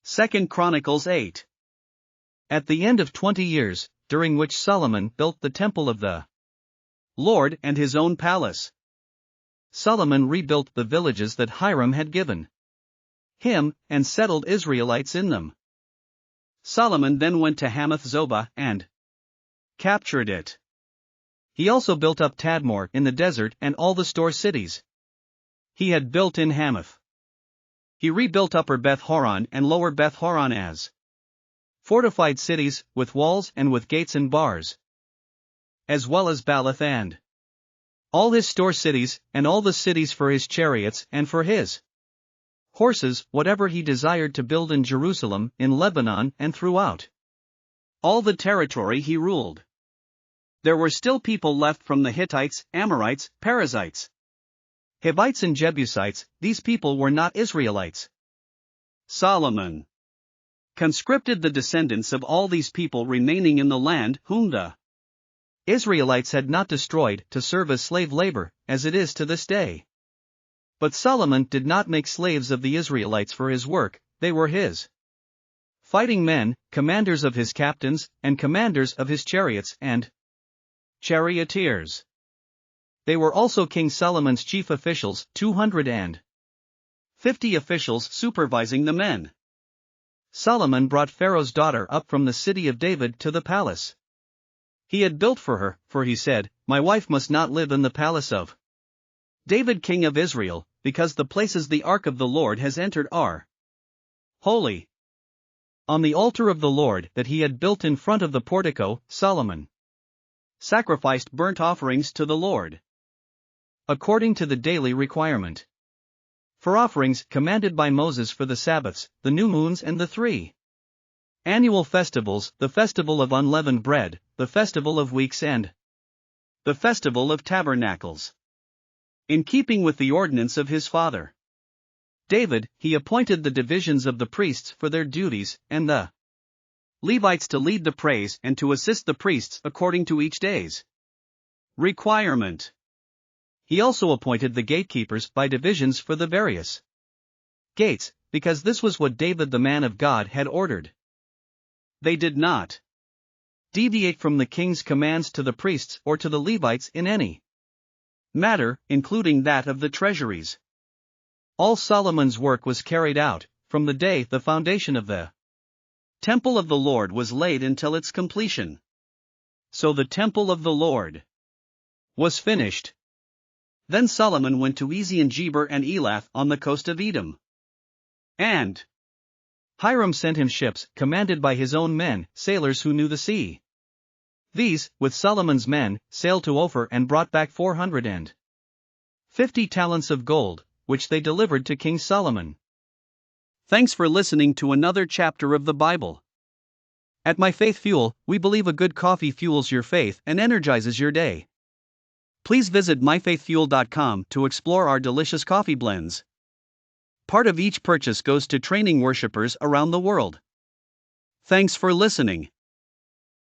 2 Chronicles 8. At the end of 20 years, during which Solomon built the temple of the Lord and his own palace, Solomon rebuilt the villages that Hiram had given him, and settled Israelites in them. Solomon then went to Hamath Zobah and captured it. He also built up Tadmor in the desert and all the store cities he had built in Hamath. He rebuilt Upper Beth Horon and Lower Beth Horon as fortified cities, with walls and with gates and bars, as well as Baalath and all his store cities, and all the cities for his chariots and for his horses, whatever he desired to build in Jerusalem, in Lebanon, and throughout all the territory he ruled. There were still people left from the Hittites, Amorites, Perizzites, Hivites and Jebusites. These people were not Israelites. Solomon conscripted the descendants of all these people remaining in the land whom the Israelites had not destroyed to serve as slave labor, as it is to this day. But Solomon did not make slaves of the Israelites for his work. They were his fighting men, commanders of his captains, and commanders of his chariots and charioteers. They were also King Solomon's chief officials, 250 officials supervising the men. Solomon brought Pharaoh's daughter up from the city of David to the palace he had built for her, for he said, "My wife must not live in the palace of David king of Israel, because the places the ark of the Lord has entered are holy." On the altar of the Lord that he had built in front of the portico, Solomon sacrificed burnt offerings to the Lord according to the daily requirement for offerings commanded by Moses for the Sabbaths, the new moons and the 3 annual festivals, the festival of unleavened bread, the festival of weeks and the festival of tabernacles. In keeping with the ordinance of his father David, he appointed the divisions of the priests for their duties, and the Levites to lead the praise and to assist the priests according to each day's requirement. He also appointed the gatekeepers by divisions for the various gates, because this was what David the man of God had ordered. They did not deviate from the king's commands to the priests or to the Levites in any matter, including that of the treasuries. All Solomon's work was carried out, from the day the foundation of the temple of the Lord was laid until its completion. So the temple of the Lord was finished. Then Solomon went to Ezion-Geber and Elath on the coast of Edom. And Hiram sent him ships, commanded by his own men, sailors who knew the sea. These, with Solomon's men, sailed to Ophir and brought back 450 talents of gold, which they delivered to King Solomon. Thanks for listening to another chapter of the Bible. At My Faith Fuel, we believe a good coffee fuels your faith and energizes your day. Please visit myfaithfuel.com to explore our delicious coffee blends. Part of each purchase goes to training worshipers around the world. Thanks for listening.